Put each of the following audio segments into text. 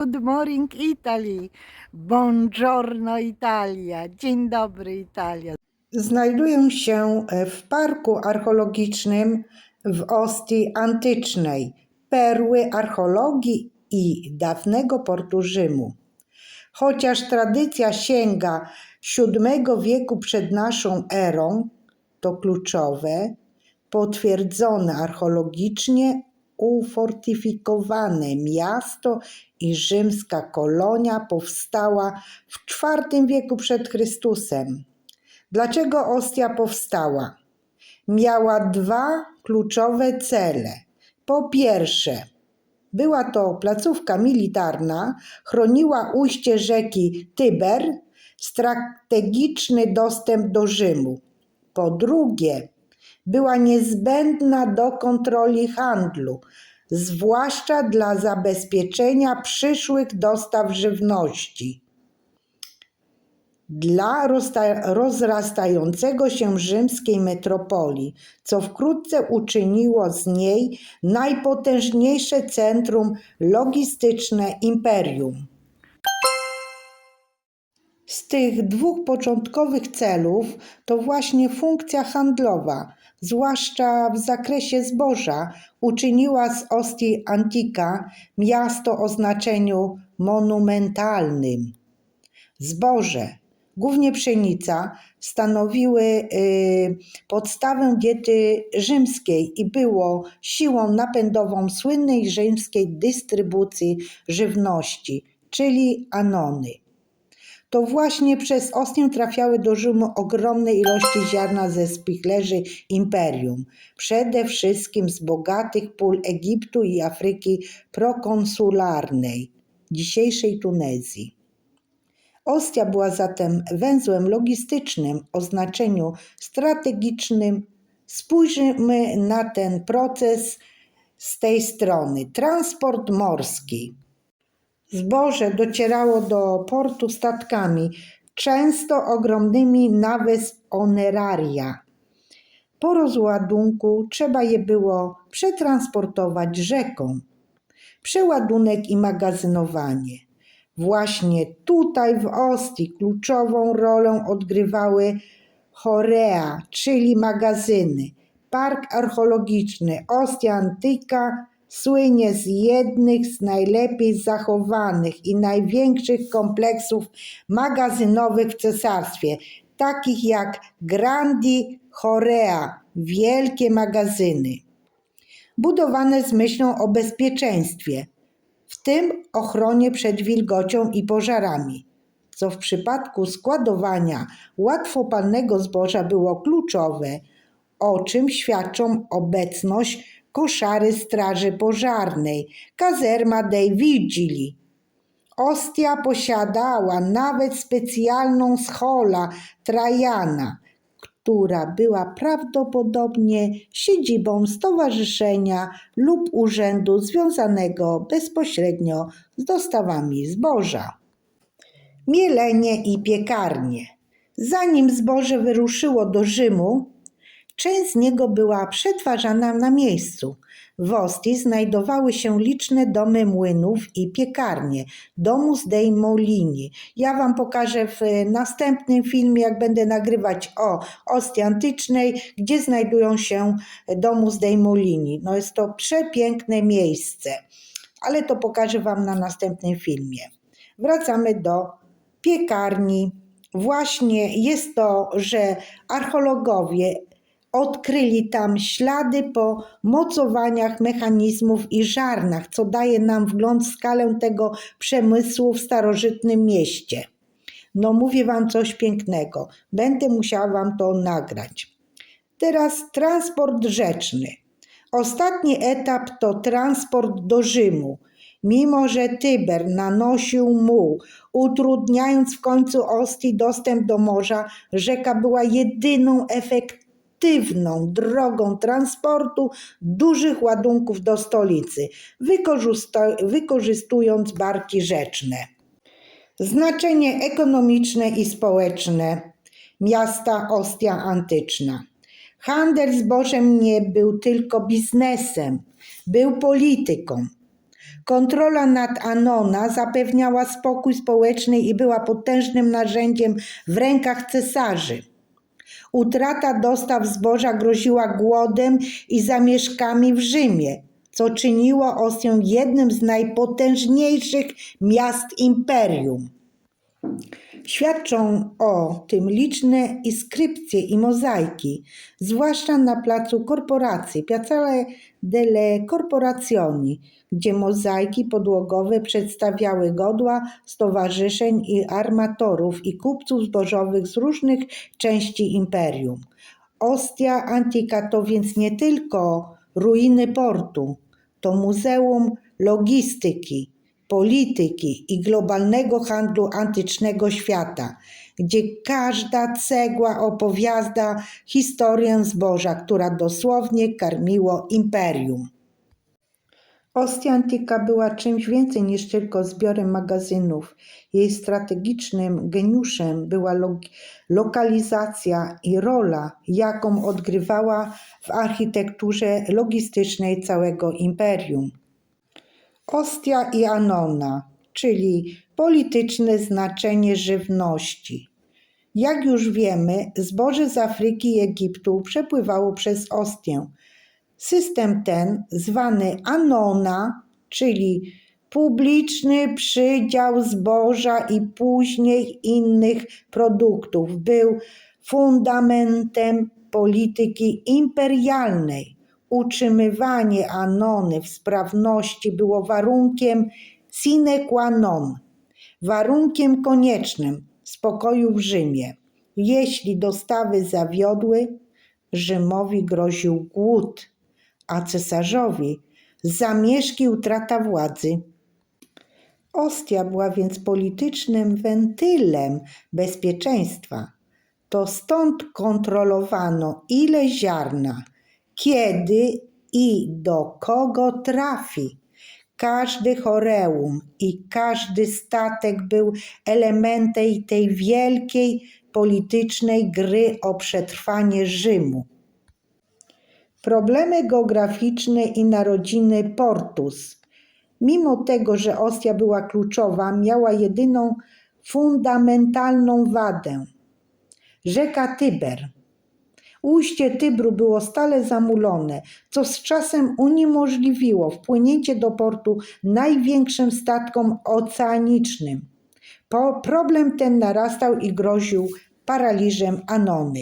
Good morning Italy, buongiorno Italia, dzień dobry Italia. Znajduję się w parku archeologicznym w Ostii Antycznej, perły archeologii i dawnego portu Rzymu. Chociaż tradycja sięga VII wieku przed naszą erą, to kluczowe, potwierdzone archeologicznie, ufortyfikowane miasto i rzymska kolonia powstała w IV wieku przed Chrystusem. Dlaczego Ostia powstała? Miała dwa kluczowe cele. Po pierwsze, była to placówka militarna, chroniła ujście rzeki Tyber, strategiczny dostęp do Rzymu. Po drugie, była niezbędna do kontroli handlu, zwłaszcza dla zabezpieczenia przyszłych dostaw żywności. Dla rozrastającego się rzymskiej metropolii, co wkrótce uczyniło z niej najpotężniejsze centrum logistyczne imperium. Z tych dwóch początkowych celów to właśnie funkcja handlowa, zwłaszcza w zakresie zboża, uczyniła z Ostii Antica miasto o znaczeniu monumentalnym. Zboże, głównie pszenica, stanowiły podstawę diety rzymskiej i było siłą napędową słynnej rzymskiej dystrybucji żywności, czyli anony. To właśnie przez Ostię trafiały do Rzymu ogromne ilości ziarna ze spichlerzy imperium, przede wszystkim z bogatych pól Egiptu i Afryki prokonsularnej, dzisiejszej Tunezji. Ostia była zatem węzłem logistycznym o znaczeniu strategicznym. Spójrzmy na ten proces z tej strony. Transport morski. Zboże docierało do portu statkami, często ogromnymi na wysp Oneraria. Po rozładunku trzeba je było przetransportować rzeką. Przeładunek i magazynowanie. Właśnie tutaj w Ostii kluczową rolę odgrywały chorea, czyli magazyny. Park archeologiczny Ostia Antica słynie z jednych z najlepiej zachowanych i największych kompleksów magazynowych w cesarstwie, takich jak Grandi Chorea, wielkie magazyny, budowane z myślą o bezpieczeństwie, w tym ochronie przed wilgocią i pożarami, co w przypadku składowania łatwopalnego zboża było kluczowe, o czym świadczą obecność koszary straży pożarnej, Caserma dei Vigili. Ostia posiadała nawet specjalną schola Trajana, która była prawdopodobnie siedzibą stowarzyszenia lub urzędu związanego bezpośrednio z dostawami zboża. Mielenie i piekarnie. Zanim zboże wyruszyło do Rzymu, część z niego była przetwarzana na miejscu. W Ostii znajdowały się liczne domy młynów i piekarnie, domus dei Molini. Ja Wam pokażę w następnym filmie, jak będę nagrywać o Ostii Antycznej, gdzie znajdują się domus dei Molini. No jest to przepiękne miejsce, ale to pokażę Wam na następnym filmie. Wracamy do piekarni. Właśnie jest to, że archeologowie odkryli tam ślady po mocowaniach mechanizmów i żarnach, co daje nam wgląd w skalę tego przemysłu w starożytnym mieście. No mówię Wam coś pięknego, będę musiała Wam to nagrać. Teraz transport rzeczny. Ostatni etap to transport do Rzymu. Mimo że Tyber nanosił muł, utrudniając w końcu Ostii dostęp do morza, rzeka była jedyną efektywną drogą transportu dużych ładunków do stolicy, wykorzystując barki rzeczne. Znaczenie ekonomiczne i społeczne miasta Ostia Antyczna. Handel zbożem nie był tylko biznesem, był polityką. Kontrola nad Annona zapewniała spokój społeczny i była potężnym narzędziem w rękach cesarzy. Utrata dostaw zboża groziła głodem i zamieszkami w Rzymie, co czyniło Ostię jednym z najpotężniejszych miast imperium. Świadczą o tym liczne inskrypcje i mozaiki, zwłaszcza na placu Korporacji, Piazzale delle Corporazioni, gdzie mozaiki podłogowe przedstawiały godła stowarzyszeń i armatorów i kupców zbożowych z różnych części imperium. Ostia Antica to więc nie tylko ruiny portu, to muzeum logistyki, polityki i globalnego handlu antycznego świata, gdzie każda cegła opowiada historię zboża, która dosłownie karmiło imperium. Ostia Antica była czymś więcej niż tylko zbiorem magazynów. Jej strategicznym geniuszem była lokalizacja i rola, jaką odgrywała w architekturze logistycznej całego imperium. Ostia i Annona, czyli polityczne znaczenie żywności. Jak już wiemy, zboże z Afryki i Egiptu przepływało przez Ostię. System ten, zwany Annona, czyli publiczny przydział zboża i później innych produktów, był fundamentem polityki imperialnej. Utrzymywanie Annony w sprawności było warunkiem sine qua non, warunkiem koniecznym spokoju w Rzymie. Jeśli dostawy zawiodły, Rzymowi groził głód, a cesarzowi zamieszki utrata władzy. Ostia była więc politycznym wentylem bezpieczeństwa. To stąd kontrolowano, ile ziarna, kiedy i do kogo trafi. Każdy choreum i każdy statek był elementem tej wielkiej politycznej gry o przetrwanie Rzymu. Problemy geograficzne i narodziny Portus. Mimo tego, że Ostia była kluczowa, miała jedyną fundamentalną wadę. Rzeka Tyber. Ujście Tybru było stale zamulone, co z czasem uniemożliwiło wpłynięcie do portu największym statkom oceanicznym. Problem ten narastał i groził paraliżem Annony.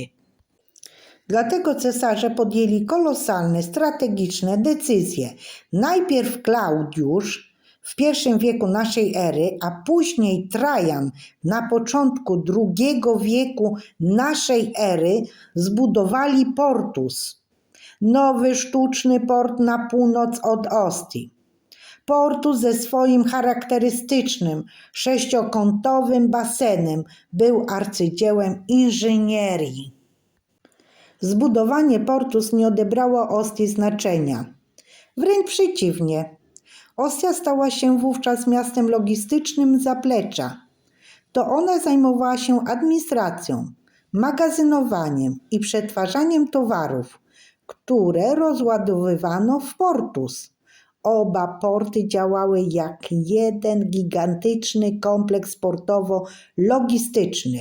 Dlatego cesarze podjęli kolosalne, strategiczne decyzje. Najpierw Klaudiusz w I wieku naszej ery, a później Trajan na początku II wieku naszej ery zbudowali Portus, nowy sztuczny port na północ od Ostii. Portus ze swoim charakterystycznym sześciokątowym basenem był arcydziełem inżynierii. Zbudowanie Portus nie odebrało Ostii znaczenia. Wręcz przeciwnie. Ostia stała się wówczas miastem logistycznym zaplecza. To ona zajmowała się administracją, magazynowaniem i przetwarzaniem towarów, które rozładowywano w Portus. Oba porty działały jak jeden gigantyczny kompleks portowo-logistyczny.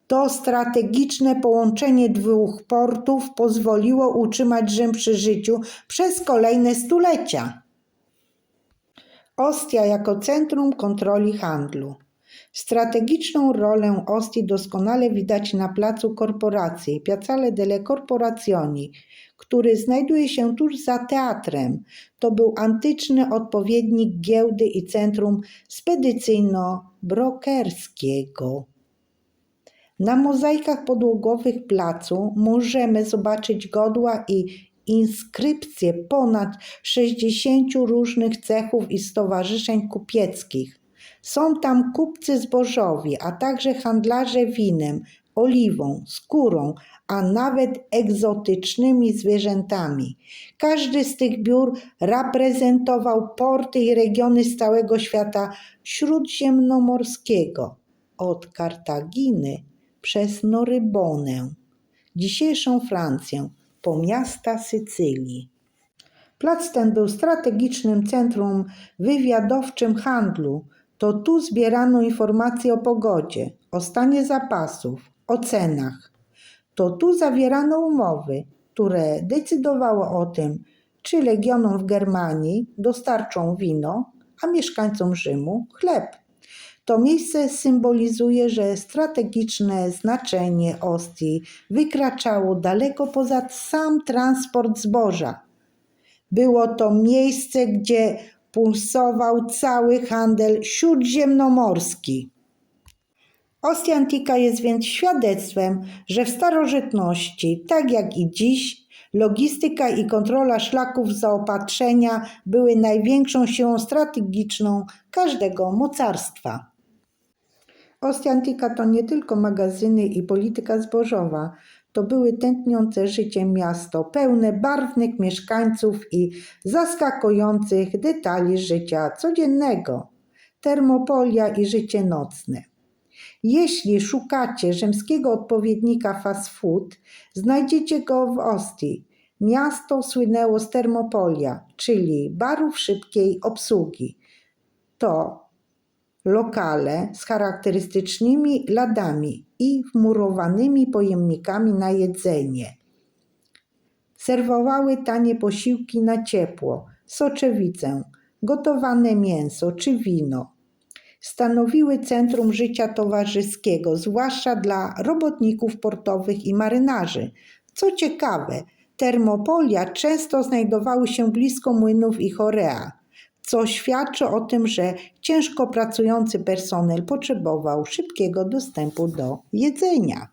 To strategiczne połączenie dwóch portów pozwoliło utrzymać Rzym przy życiu przez kolejne stulecia. Ostia jako centrum kontroli handlu. Strategiczną rolę Ostii doskonale widać na placu Korporacji, Piazzale delle Corporazioni, który znajduje się tuż za teatrem. To był antyczny odpowiednik giełdy i centrum spedycyjno-brokerskiego. Na mozaikach podłogowych placu możemy zobaczyć godła i inskrypcje ponad 60 różnych cechów i stowarzyszeń kupieckich. Są tam kupcy zbożowi, a także handlarze winem, oliwą, skórą, a nawet egzotycznymi zwierzętami. Każdy z tych biur reprezentował porty i regiony z całego świata śródziemnomorskiego, od Kartaginy przez Norybonę, dzisiejszą Francję, po miasta Sycylii. Plac ten był strategicznym centrum wywiadowczym handlu. To tu zbierano informacje o pogodzie, o stanie zapasów, o cenach. To tu zawierano umowy, które decydowały o tym, czy legionom w Germanii dostarczą wino, a mieszkańcom Rzymu chleb. To miejsce symbolizuje, że strategiczne znaczenie Ostii wykraczało daleko poza sam transport zboża. Było to miejsce, gdzie pulsował cały handel śródziemnomorski. Ostia Antica jest więc świadectwem, że w starożytności, tak jak i dziś, logistyka i kontrola szlaków zaopatrzenia były największą siłą strategiczną każdego mocarstwa. Ostia Antica to nie tylko magazyny i polityka zbożowa, to były tętniące życiem miasto, pełne barwnych mieszkańców i zaskakujących detali życia codziennego, Termopolia i życie nocne. Jeśli szukacie rzymskiego odpowiednika fast food, znajdziecie go w Ostii. Miasto słynęło z Termopolia, czyli barów szybkiej obsługi. To lokale z charakterystycznymi ladami i wmurowanymi pojemnikami na jedzenie. Serwowały tanie posiłki na ciepło, soczewicę, gotowane mięso czy wino. Stanowiły centrum życia towarzyskiego, zwłaszcza dla robotników portowych i marynarzy. Co ciekawe, Termopolia często znajdowały się blisko młynów i chorea, co świadczy o tym, że ciężko pracujący personel potrzebował szybkiego dostępu do jedzenia.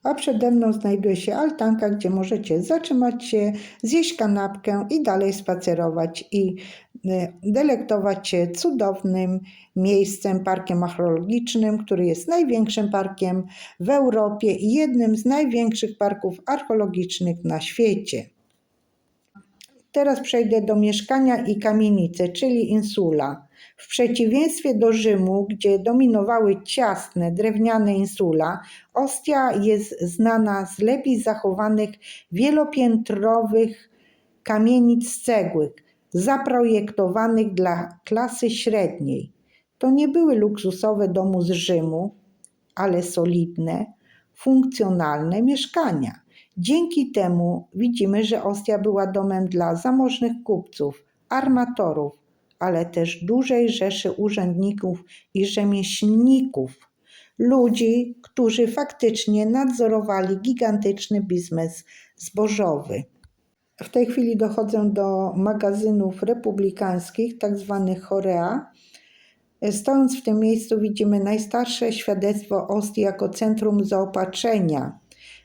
A przede mną znajduje się altanka, gdzie możecie zatrzymać się, zjeść kanapkę i dalej spacerować i delektować się cudownym miejscem, parkiem archeologicznym, który jest największym parkiem w Europie i jednym z największych parków archeologicznych na świecie. Teraz przejdę do mieszkania i kamienicy, czyli insula. W przeciwieństwie do Rzymu, gdzie dominowały ciasne, drewniane insula, Ostia jest znana z lepiej zachowanych, wielopiętrowych kamienic z cegły, zaprojektowanych dla klasy średniej. To nie były luksusowe domy z Rzymu, ale solidne, funkcjonalne mieszkania. Dzięki temu widzimy, że Ostia była domem dla zamożnych kupców, armatorów, ale też dużej rzeszy urzędników i rzemieślników, ludzi, którzy faktycznie nadzorowali gigantyczny biznes zbożowy. W tej chwili dochodzę do magazynów republikańskich, tak zwanych chorea. Stojąc w tym miejscu widzimy najstarsze świadectwo Ostii jako centrum zaopatrzenia.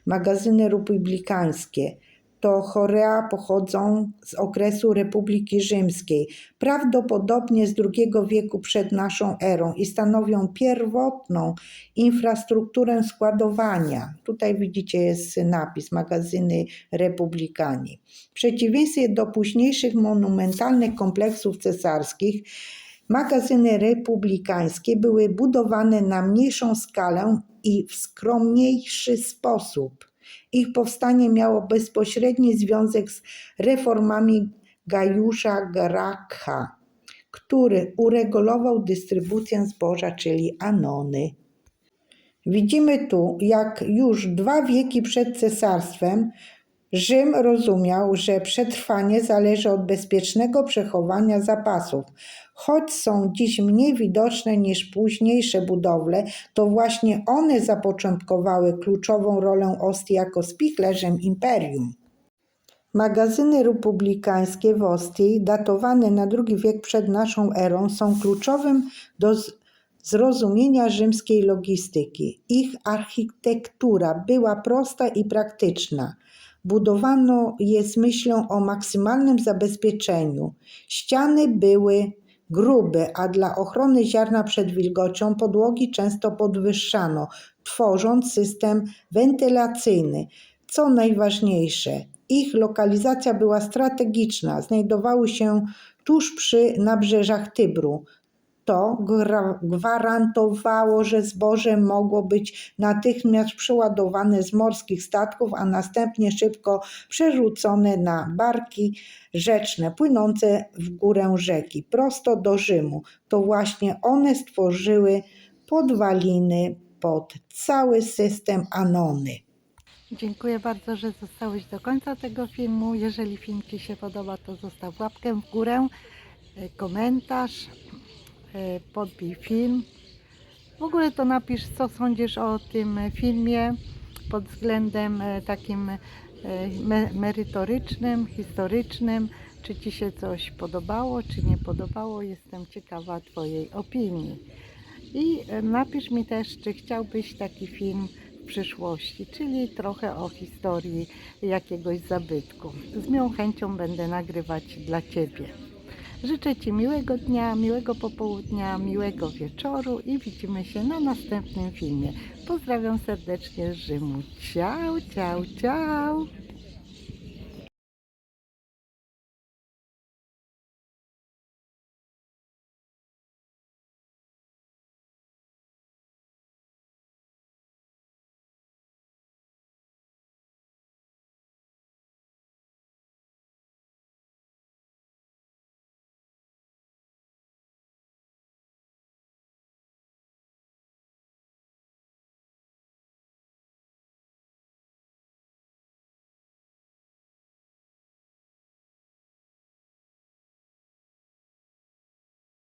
Magazyny republikańskie to chorea pochodzą z okresu Republiki Rzymskiej, prawdopodobnie z II wieku przed naszą erą i stanowią pierwotną infrastrukturę składowania. Tutaj widzicie jest napis magazyny republikani. W przeciwieństwie do późniejszych monumentalnych kompleksów cesarskich, magazyny republikańskie były budowane na mniejszą skalę i w skromniejszy sposób. Ich powstanie miało bezpośredni związek z reformami Gajusza Graccha, który uregulował dystrybucję zboża, czyli anony. Widzimy tu, jak już 2 wieki przed cesarstwem Rzym rozumiał, że przetrwanie zależy od bezpiecznego przechowania zapasów. Choć są dziś mniej widoczne niż późniejsze budowle, to właśnie one zapoczątkowały kluczową rolę Ostii jako spichlerzem imperium. Magazyny republikańskie w Ostii, datowane na II wiek przed naszą erą, są kluczowym do zrozumienia rzymskiej logistyki. Ich architektura była prosta i praktyczna. Budowano je z myślą o maksymalnym zabezpieczeniu. Ściany były grube, a dla ochrony ziarna przed wilgocią podłogi często podwyższano, tworząc system wentylacyjny. Co najważniejsze, ich lokalizacja była strategiczna, znajdowały się tuż przy nabrzeżach Tybru. To gwarantowało, że zboże mogło być natychmiast przeładowane z morskich statków, a następnie szybko przerzucone na barki rzeczne płynące w górę rzeki, prosto do Rzymu. To właśnie one stworzyły podwaliny pod cały system Anony. Dziękuję bardzo, że zostałeś do końca tego filmu. Jeżeli film Ci się podoba, to zostaw łapkę w górę, komentarz, podbij film. W ogóle to napisz, co sądzisz o tym filmie pod względem takim merytorycznym, historycznym. Czy Ci się coś podobało, czy nie podobało. Jestem ciekawa Twojej opinii. I napisz mi też, czy chciałbyś taki film w przyszłości, czyli trochę o historii jakiegoś zabytku. Z miłą chęcią będę nagrywać dla Ciebie. Życzę Ci miłego dnia, miłego popołudnia, miłego wieczoru i widzimy się na następnym filmie. Pozdrawiam serdecznie z Rzymu. Ciao, ciao, ciao!